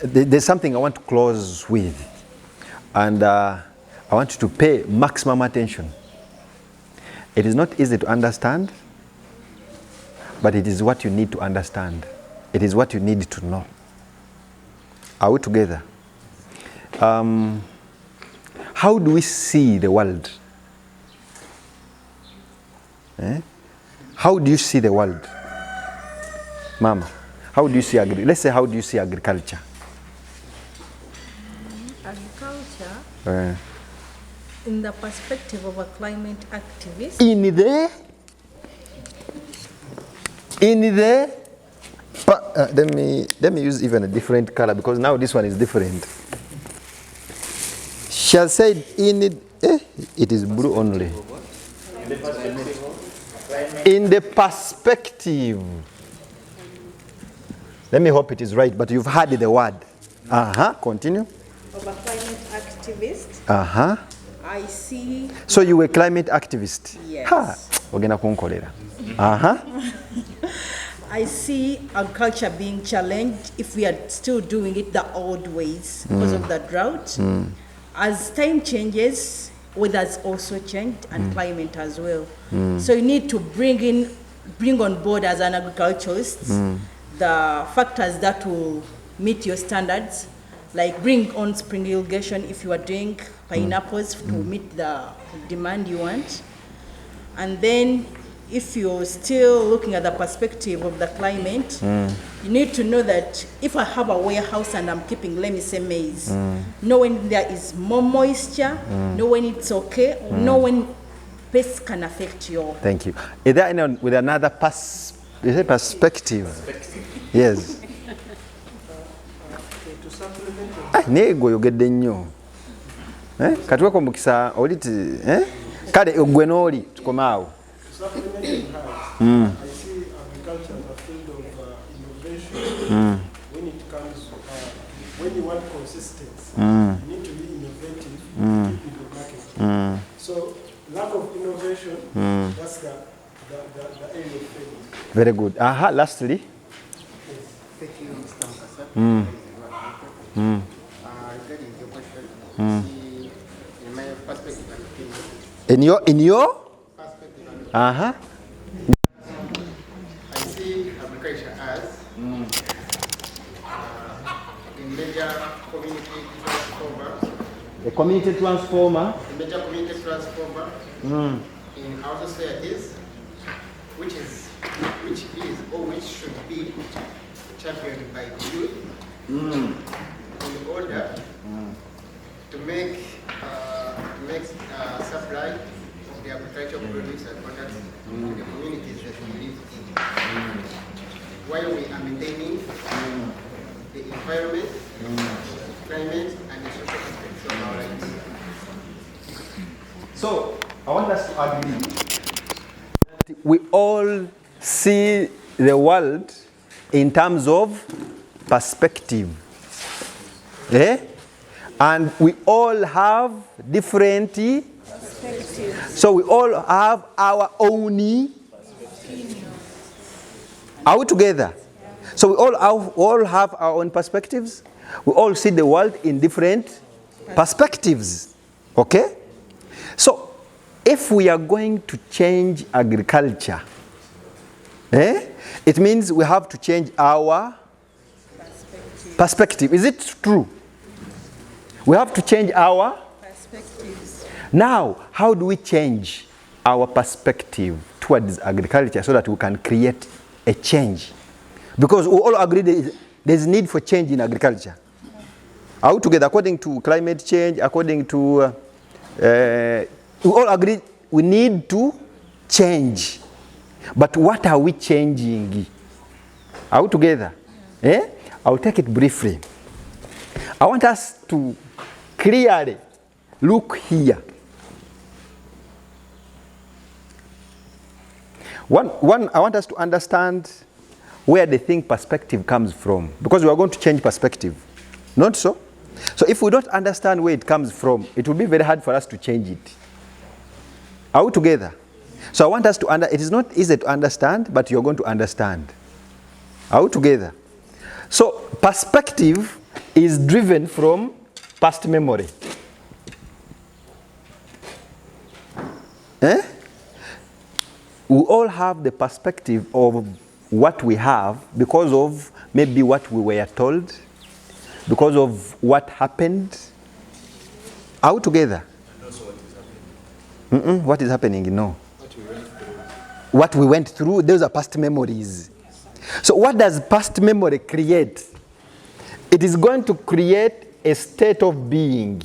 there's something I want to close with, and I want you to pay maximum attention. It is not easy to understand, but it is what you need to understand. It is what you need to know. Are we together? How do we see the world? How do you see the world? Mama, how do you see let's say, how do you see agriculture? Agriculture, in the perspective of a climate activist. Let me use even a different color, because now this one is different. Shall say it is blue only. In the perspective. Let me hope it is right, but you've heard the word. Continue. Of a climate activist. I see. So you were a climate activist? Yes. I see agriculture being challenged if we are still doing it the old ways because of the drought. As time changes, weather's also changed and climate as well. So you need to bring on board as an agriculturist the factors that will meet your standards, like bring on spring irrigation if you are doing pineapples to meet the demand you want. And then if you're still looking at the perspective of the climate, you need to know that if I have a warehouse and I'm keeping, let me say, maize, know when there is more moisture, know when it's okay, know when pests can affect your... Thank you. Is there anyone with another perspective? Yes. Nego yogedde nnyo. Kati weko Mukisa oliti kale ogwe n'oli tukomaawo. I see agriculture as a field of innovation. When it comes, when you want consistency, you need to be innovative in the market. So lack of innovation, that's the area of failure. Very good. Lastly. Thank you, Mr. Mukasa. Regarding your question, in my perspective, In your perspective, I see agriculture as a major community transformer. A community transformer. A major community transformer in our societies, which is or which should be championed by the youth in order to make supply of the agricultural produce and products to the communities that we live in, while we are maintaining the environment, climate, and the social aspects of our lives. So I want us to agree that we all see the world in terms of perspective. And we all have different perspectives. So we all have our own. Are we together? So we all have our own perspectives. We all see the world in different perspectives. Okay? So if we are going to change agriculture, it means we have to change our perspective. Is it true? We have to change our perspectives. Now, how do we change our perspective towards agriculture so that we can create a change? Because we all agree there's need for change in agriculture. Are we together? According to climate change, according to... we all agree we need to change. But what are we changing? Are we together? I'll take it briefly. I want us to clearly look here. I want us to understand where the thing perspective comes from, because we are going to change perspective. Not so? So if we don't understand where it comes from, it will be very hard for us to change it. Are we together? So I want us to it is not easy to understand, but you're going to understand. Are we together? So perspective is driven from past memory. Eh? We all have the perspective of what we have because of maybe what we were told, because of what happened. Are we together? And also what is happening. What is happening? No. What we went through. What we went through, those are past memories. So what does past memory create? It is going to create a state of being.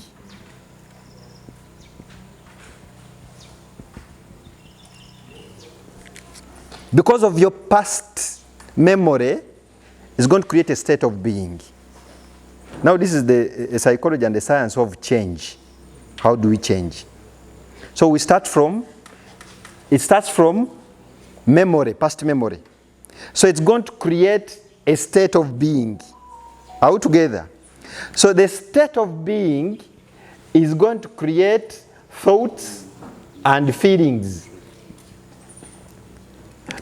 Because of your past memory, it's going to create a state of being. Now this is the psychology and the science of change. How do we change? So it starts from memory, past memory. So it's going to create a state of being. Are we together? So the state of being is going to create thoughts and feelings.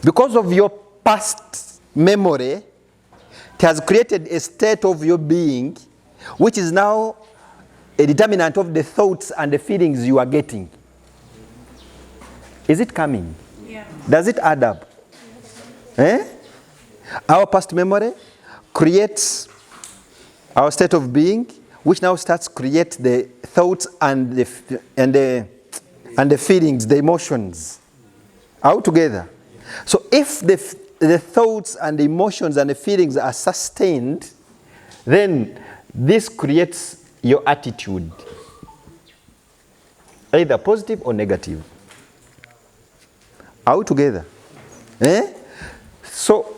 Because of your past memory, it has created a state of your being, which is now a determinant of the thoughts and the feelings you are getting. Is it coming? Yeah. Does it add up? Eh? Our past memory creates our state of being, which now starts to create the thoughts and the feelings, the emotions. Are we together? So if the thoughts and the emotions and the feelings are sustained, then this creates your attitude, either positive or negative. Are we together? Eh? So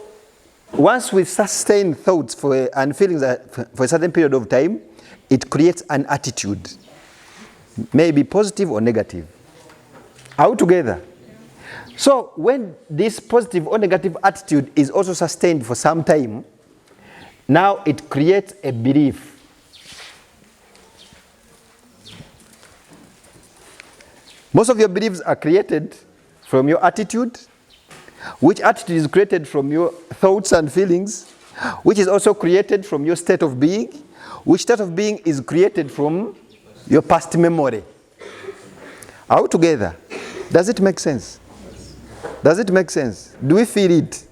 once we sustain thoughts and feelings for a certain period of time, it creates an attitude, maybe positive or negative. Are we together? So when this positive or negative attitude is also sustained for some time, now it creates a belief. Most of your beliefs are created from your attitude, which attitude is created from your thoughts and feelings, which is also created from your state of being, which state of being is created from your past memory. Are we together? Does it make sense? Does it make sense? Do we feel it?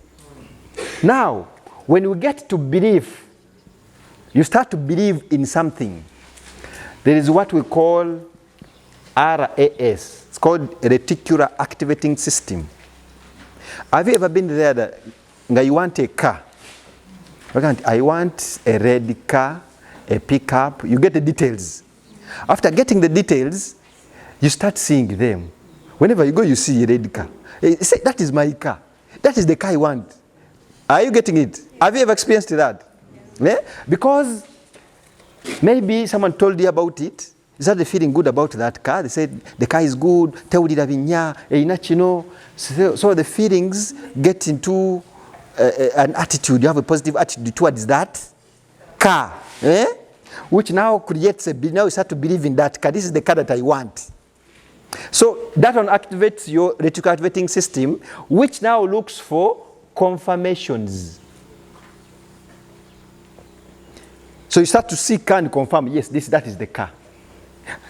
Now, when we get to belief, you start to believe in something. There is what we call RAS. It's called reticular activating system. Have you ever been there that you want a car? I want a red car, a pickup. You get the details. After getting the details, you start seeing them. Whenever you go, you see a red car. You say, that is my car. That is the car I want. Are you getting it? Have you ever experienced that? Yeah? Because maybe someone told you about it. You started feeling good about that car. They said, the car is good. So the feelings get into an attitude. You have a positive attitude towards that car. Eh? Which now creates now you start to believe in that car. This is the car that I want. So that one activates your reticular activating system, which now looks for confirmations. So you start to seek and confirm, yes, that is the car.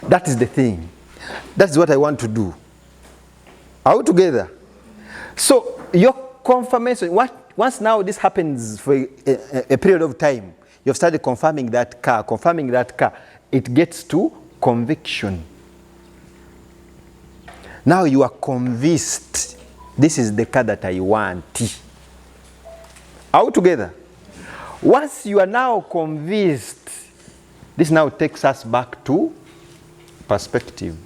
That is the thing. That's what I want to do. Are we together? So your confirmation, once now this happens for a period of time, you've started confirming that car, it gets to conviction. Now you are convinced, this is the car that I want. Are we together? Once you are now convinced, this now takes us back to perspective.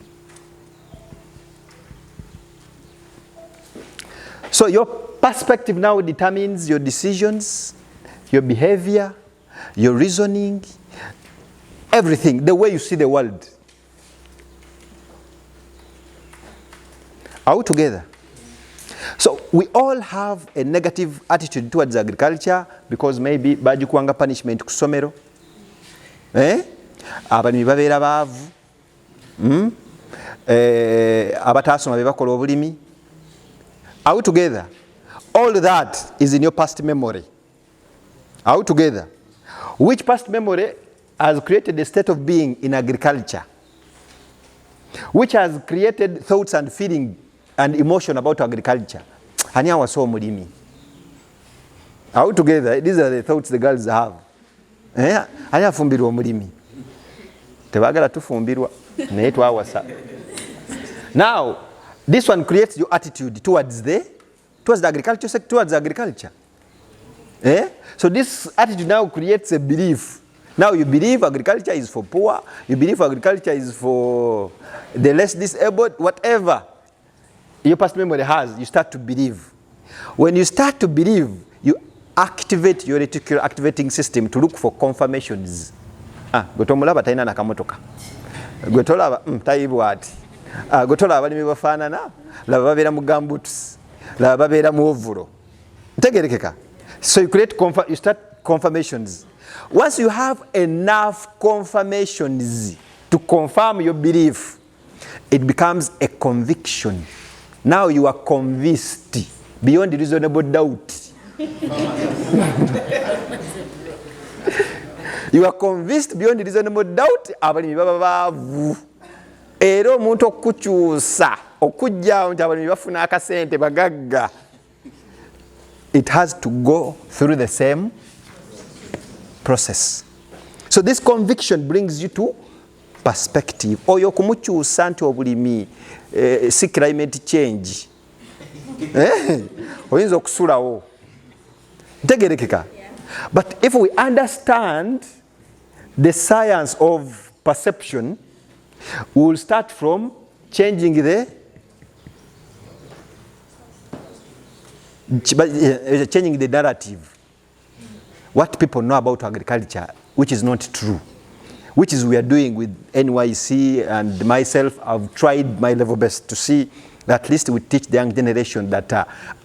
So your perspective now determines your decisions, your behavior, your reasoning, everything, the way you see the world. Are we together? So we all have a negative attitude towards agriculture because maybe bajikuwanga punishment ku ssomero. Abalimi babeera baavu. Abataasoma be bakola obulimi. Are we together? All that is in your past memory. Are we together? Which past memory has created a state of being in agriculture, which has created thoughts and feeling and emotion about agriculture. Ani awaso omulimi. All together, these are the thoughts the girls have. Ani afumbirwa omulimi. Tebagala tufumbirwa. Naye twawasa. Now, this one creates your attitude towards the agriculture sector, towards agriculture. So this attitude now creates a belief. Now you believe agriculture is for poor, you believe agriculture is for the less disabled, whatever your past memory has, you start to believe. When you start to believe, you activate your reticular activating system to look for confirmations. Gotomulaba taina na kamotoka. Gotolaba taibwati. Gotolaba balimi bafanana, laba babera mu gambuts, laba babera mu ovulo. Tegerekeka. So you start confirmations. Once you have enough confirmations to confirm your belief, it becomes a conviction. Now you are convinced beyond reasonable doubt. You are convinced beyond reasonable doubt. Abalimi baba bavu. Ero omuntu okukyusa okujja nti abalimi bafuna akasente bagagga. It has to go through the same process. So this conviction brings you to perspective. Oyo kumukyusa nti obulimi si climate change. Oyinza okusulawo. Ntegerekeka. But if we understand the science of perception, we will start from changing the narrative. What people know about agriculture, which is not true, which is we are doing with NYC and myself. I've tried my level best to see that at least we teach the young generation that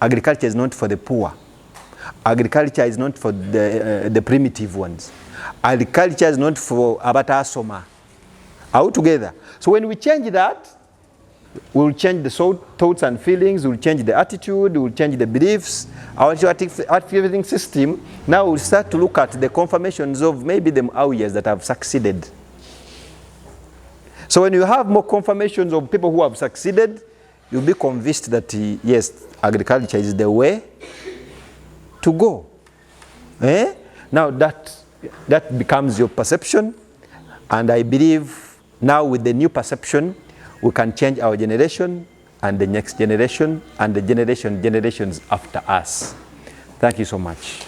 agriculture is not for the poor. Agriculture is not for the primitive ones. Agriculture is not for abatasoma. All together. So when we change that, we'll change the thoughts and feelings, we'll change the attitude, we'll change the beliefs. Our activating system, now we'll start to look at the confirmations of maybe the Mu-A-Wiyahs that have succeeded. So when you have more confirmations of people who have succeeded, you'll be convinced that yes, agriculture is the way to go. Now that becomes your perception, and I believe now with the new perception, we can change our generation and the next generation and the generations after us. Thank you so much.